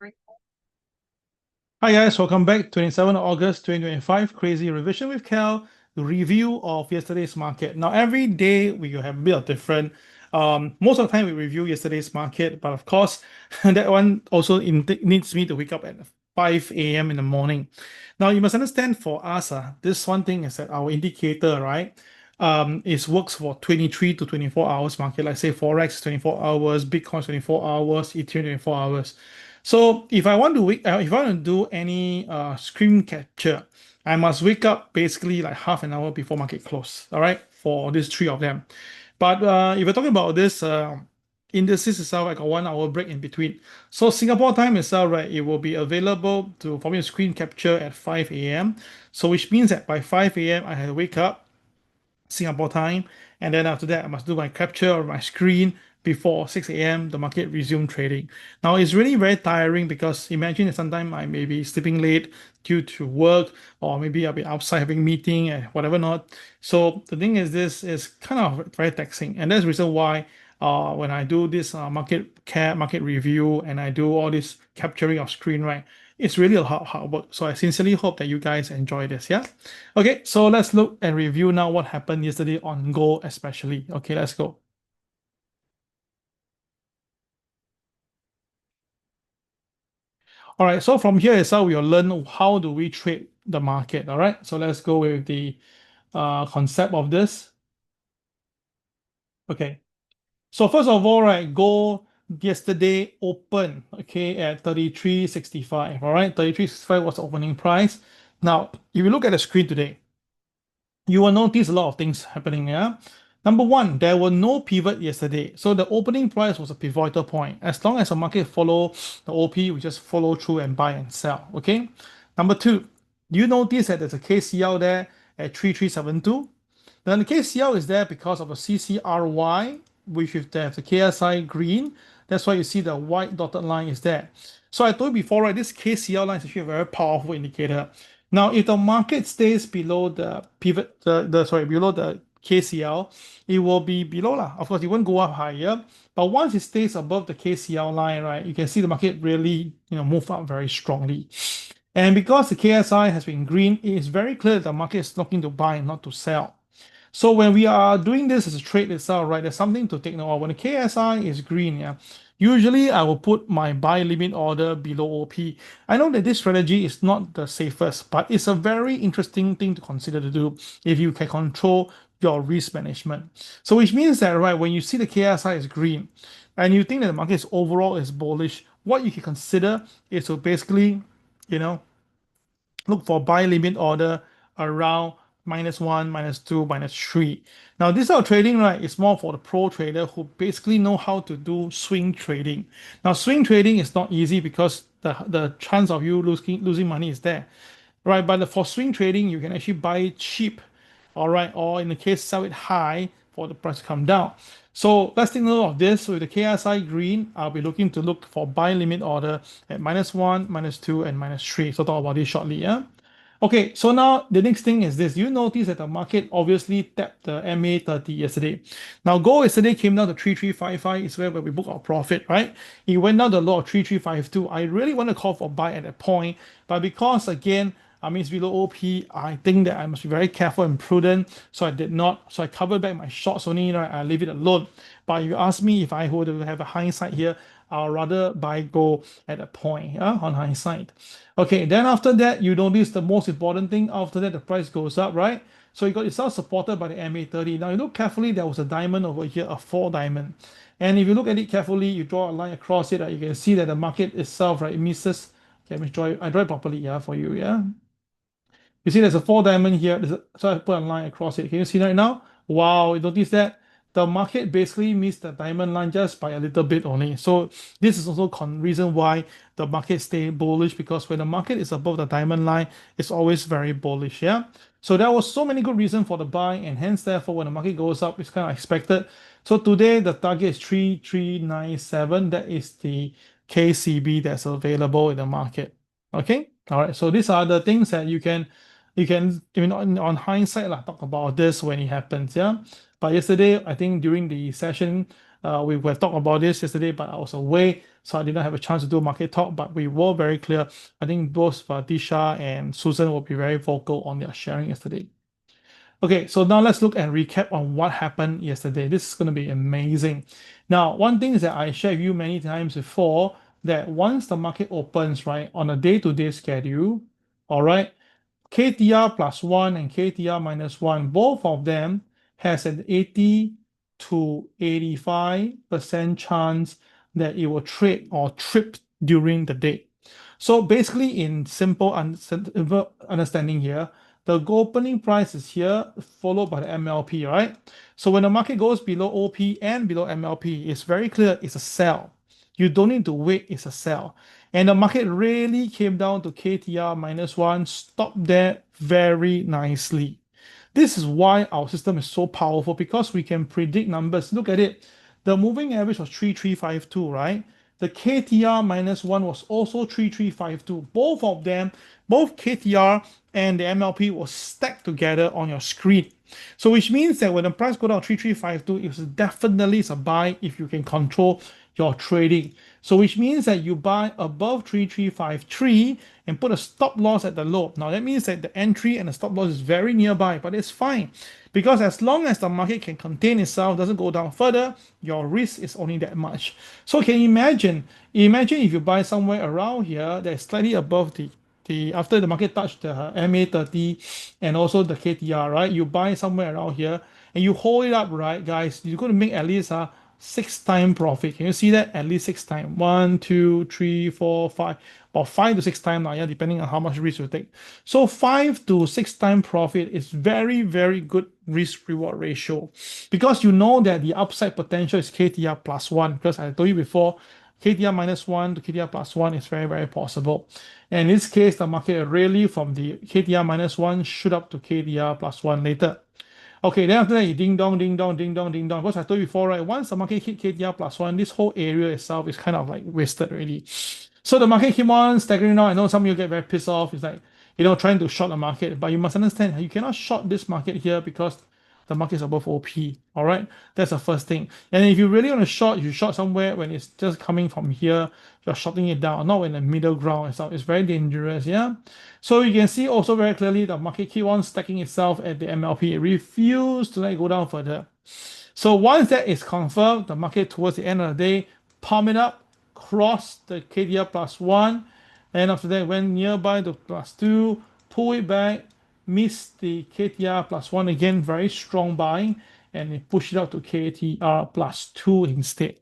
Hi guys, welcome back. 27 August 2025, Crazy Revision with Kel, the review of yesterday's market. Now, every day we have a bit of different. Most of the time we review yesterday's market, but of course, that one also needs me to wake up at 5 a.m. in the morning. Now, you must understand for us, this one thing is that our indicator, right, is works for 23 to 24 hours market. Like say Forex 24 hours, Bitcoin 24 hours, Ethereum 24 hours. So if I want to if I want to do any screen capture, I must wake up basically like half an hour before market close. All right, for these three of them. But if you're talking about this indices itself, I got 1 hour break in between. So Singapore time itself, right, it will be available to for me to screen capture at 5 a.m. So which means that by 5 a.m. I had to wake up Singapore time. And then after that, I must do my capture of my screen before 6 a.m. the market resume trading. Now it's really very tiring because imagine that sometimes I may be sleeping late due to work, or maybe I'll be outside having meeting and whatever not. So the thing is, this is kind of very taxing, and that's the reason why when I do this market review and I do all this capturing of screen, right, it's really a hard work. So I sincerely hope that you guys enjoy this. Yeah. Okay, so let's look and review now what happened yesterday on Go, especially. Okay, let's go. All right, so from here itself, we'll learn how do we trade the market. All right, so let's go with the concept of this. Okay, so first of all, right, Go yesterday open, okay, at 33.65. All right, 33.65 was the opening price. Now, if you look at the screen today, you will notice a lot of things happening. Yeah. Number one, there were no pivot yesterday. So the opening price was a pivotal point. As long as the market follow the OP, we just follow through and buy and sell. Okay. Number two, you notice that there's a KCL there at 3372. Then the KCL is there because of a CCRY, which is there's a KSI green. That's why you see the white dotted line is there. So I told you before, right, this KCL line is actually a very powerful indicator. Now, if the market stays below the pivot, below the KCL, it will be below lah. Of course, it won't go up higher, but once it stays above the KCL line, right, you can see the market really, move up very strongly. And because the KSI has been green, it is very clear that the market is looking to buy and not to sell. So when we are doing this as a trade itself, right, there's something to take note of. When the KSI is green, yeah, usually I will put my buy limit order below OP. I know that this strategy is not the safest, but it's a very interesting thing to consider to do if you can control your risk management. So which means that, right, when you see the KSI is green and you think that the market is overall is bullish, what you can consider is to basically, you know, look for buy limit order around -1, -2, -3. Now, this sort of trading, right, is more for the pro trader who basically know how to do swing trading. Now, swing trading is not easy because the chance of you losing money is there, right? But for swing trading, you can actually buy it cheap, all right, or in the case, sell it high for the price to come down. So let's take note of this. So with the KSI green, I'll be looking to look for buy limit order at -1, -2, and -3. So talk about this shortly, yeah. Okay, so now the next thing is this. You notice that the market obviously tapped the MA30 yesterday. Now, gold yesterday came down to 3355. It's where we book our profit, right? It went down to the low of 3352. I really want to call for buy at that point, but because again, I mean, it's below OP, I think that I must be very careful and prudent. So I did not. So I covered back my shorts only, right? I leave it alone. But you ask me if I would have a hindsight here, I'll rather buy gold at a point, yeah, on hindsight. Okay, then after that, you notice the most important thing. After that, the price goes up, right? So you got yourself supported by the MA30. Now you look carefully, there was a diamond over here, a 4 diamond. And if you look at it carefully, you draw a line across it, you can see that the market itself, right, it misses. Okay, let me draw it. I draw it properly, yeah, for you, yeah. You see there's a 4 diamond here. So I put a line across it. Can you see right now? Wow, you notice that? The market basically missed the diamond line just by a little bit only. So this is also reason why the market stay bullish, because when the market is above the diamond line, it's always very bullish. Yeah. So there was so many good reasons for the buy, and hence therefore when the market goes up, it's kind of expected. So today the target is 3397. That is the KCB that's available in the market. Okay. All right. So these are the things that you can on hindsight talk about this when it happens, yeah. But yesterday I think during the session We were talking about this yesterday, but I was away, so I did not have a chance to do market talk. But we were very clear. I think both Disha and Susan will be very vocal on their sharing yesterday. Okay, so now let's look and recap on what happened yesterday. This is going to be amazing. Now, one thing is that I shared with you many times before that once the market opens, right, on a day-to-day schedule, all right, KTR plus one and KTR minus one, both of them has an 80 to 85% chance that it will trade or trip during the day. So basically, in simple understanding here, the opening price is here, followed by the MLP, right? So when the market goes below OP and below MLP, it's very clear it's a sell. You don't need to wait, it's a sell. And the market really came down to KTR minus one, stopped there very nicely. This is why our system is so powerful because we can predict numbers. Look at it. The moving average was 3352, right? The KTR minus one was also 3352. Both of them, both KTR and the MLP was stacked together on your screen. So which means that when the price go down 3352, it's definitely a buy if you can control your trading. So which means that you buy above 3353 and put a stop loss at the low. Now that means that the entry and the stop loss is very nearby, but it's fine because as long as the market can contain itself, doesn't go down further, your risk is only that much. So can you imagine if you buy somewhere around here that's slightly above the after the market touched the MA30 and also the KTR, right? You buy somewhere around here and you hold it up, right, guys? You're going to make at least 6 times profit. Can you see that? At least 6 times. 1, 2, 3, 4, 5. About 5 to 6 times now, yeah, depending on how much risk you take. So 5 to 6 times profit is very, very good risk reward ratio because you know that the upside potential is KTR plus one. Because I told you before, KTR minus one to KTR plus one is very, very possible. And in this case, the market really from the KTR minus one shoot up to KTR plus one later. Okay, then after that, you ding dong, ding dong, ding dong, ding dong. Because I told you before, right? Once the market hit KTR plus one, this whole area itself is kind of like wasted already. So the market keep on staggering now. I know some of you get very pissed off. It's like, trying to short the market. But you must understand, you cannot short this market here because the market is above OP. All right, that's the first thing. And if you really want to short, you short somewhere when it's just coming from here. You're shorting it down, not in the middle ground and stuff. It's very dangerous. Yeah. So you can see also very clearly the market keep on stacking itself at the MLP. It refused to let it go down further. So once that is confirmed, the market towards the end of the day pump it up, cross the KDR plus one, and after that went nearby to plus two, pull it back, miss the KTR plus one again, very strong buying, and it pushed it up to KTR plus two instead.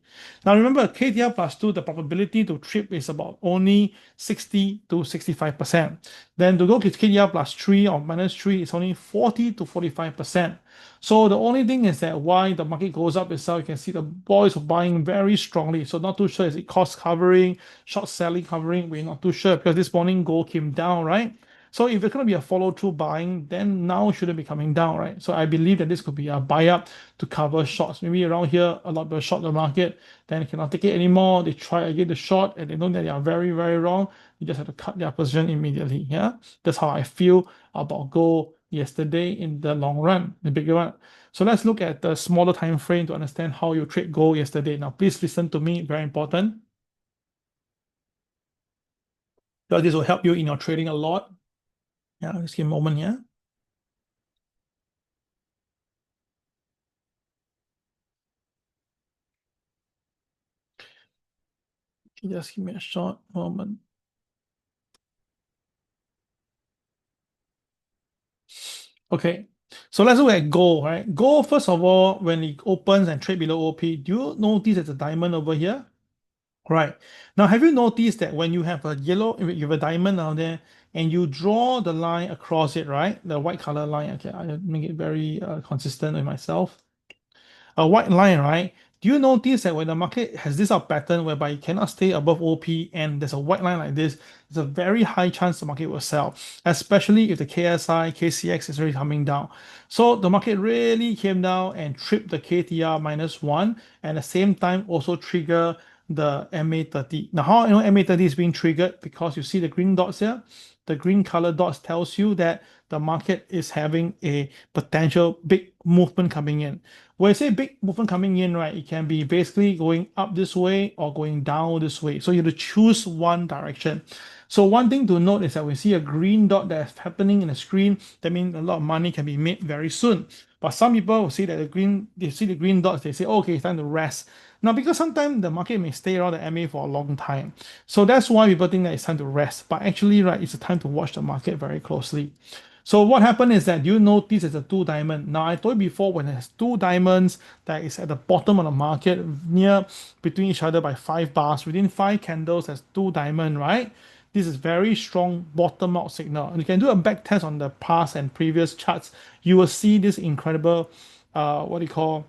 Now remember, KTR plus two, the probability to trip is about only 60 to 65%. Then to go to KTR plus three or minus three, it's only 40 to 45%. So the only thing is that why the market goes up itself, you can see the boys are buying very strongly. So not too sure is it cost covering, short selling covering, we're not too sure because this morning gold came down, right? So if it's going to be a follow-through buying, then now shouldn't be coming down, right? So I believe that this could be a buy-up to cover shorts. Maybe around here, a lot of people short the market, then they cannot take it anymore. They try again the short, and they know that they are very, very wrong. You just have to cut their position immediately, yeah? That's how I feel about gold yesterday in the long run, the bigger one. So let's look at the smaller time frame to understand how you trade gold yesterday. Now, please listen to me, very important. Because this will help you in your trading a lot. Yeah, just give me a moment here. Just give me a short moment. Okay, so let's look at gold, right? Gold, first of all, when it opens and trade below OP, do you notice there's a diamond over here? Right. Now, have you noticed that when you have a you have a diamond down there, and you draw the line across it, right? The white color line. Okay, I make it very consistent with myself. A white line, right? Do you notice that when the market has this pattern whereby it cannot stay above OP and there's a white line like this, there's a very high chance the market will sell, especially if the KSI, KCX is already coming down. So the market really came down and tripped the KTR minus one, and at the same time also trigger the MA30. Now, how I know MA30 is being triggered? Because you see the green dots here. The green color dots tells you that the market is having a potential big movement coming in. When I say big movement coming in, right, it can be basically going up this way or going down this way. So you have to choose one direction. So one thing to note is that when we see a green dot that's happening in the screen, that means a lot of money can be made very soon. But some people will see that they see the green dots, they say, oh, okay, it's time to rest. Now, because sometimes the market may stay around the MA for a long time. So that's why people think that it's time to rest. But actually, right, it's a time to watch the market very closely. So what happened is that you notice it's a two diamond. Now I told you before when there's two diamonds that is at the bottom of the market near between each other by 5 bars, within 5 candles, there's two diamond, right? This is very strong bottom out signal. And you can do a back test on the past and previous charts. You will see this incredible what do you call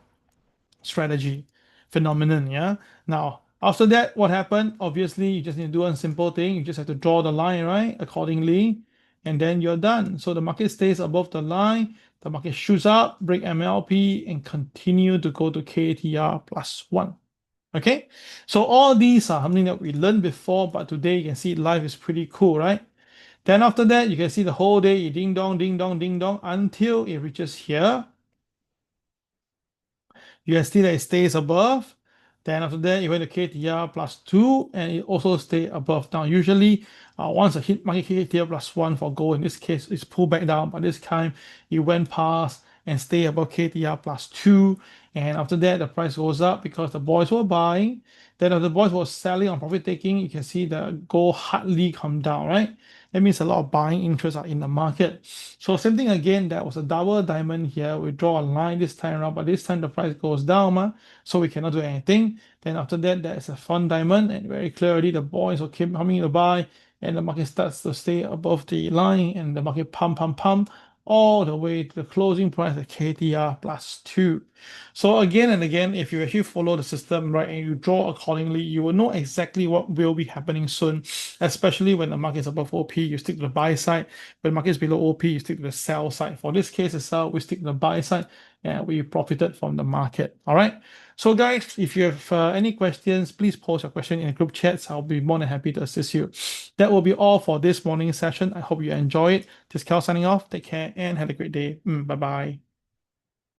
strategy phenomenon. Yeah. Now, after that, what happened? Obviously, you just need to do a simple thing. You just have to draw the line, right? Accordingly, and then you're done. So the market stays above the line, the market shoots up, break MLP, and continue to go to KTR plus one. Okay, so all these are something that we learned before, but today you can see life is pretty cool, right? Then after that, you can see the whole day ding dong, ding dong, ding dong until it reaches here. You can see that it stays above. Then after that, you went to KTR plus 2 and it also stay above. Now, usually once a hit market KTR plus 1 for gold, in this case, it's pulled back down, but this time it went past and stay above KTR plus 2. And after that, the price goes up because the boys were buying. Then if the boys were selling on profit taking, you can see the gold hardly come down, right? That means a lot of buying interests are in the market. So same thing again, that was a double diamond here. We draw a line this time around, but this time the price goes down, so we cannot do anything. Then after that, there is a fun diamond, and very clearly the boys will keep coming to buy, and the market starts to stay above the line, and the market pump all the way to the closing price at KTR plus 2. So again and again, if you actually follow the system right and you draw accordingly, you will know exactly what will be happening soon, especially when the market is above OP, you stick to the buy side. When the market is below OP, you stick to the sell side. For this case itself, we stick to the buy side and we profited from the market. All right. So guys, if you have any questions, please post your question in the group chats. I'll be more than happy to assist you. That will be all for this morning session. I hope you enjoy it. This is Kel signing off. Take care and have a great day. Bye-bye.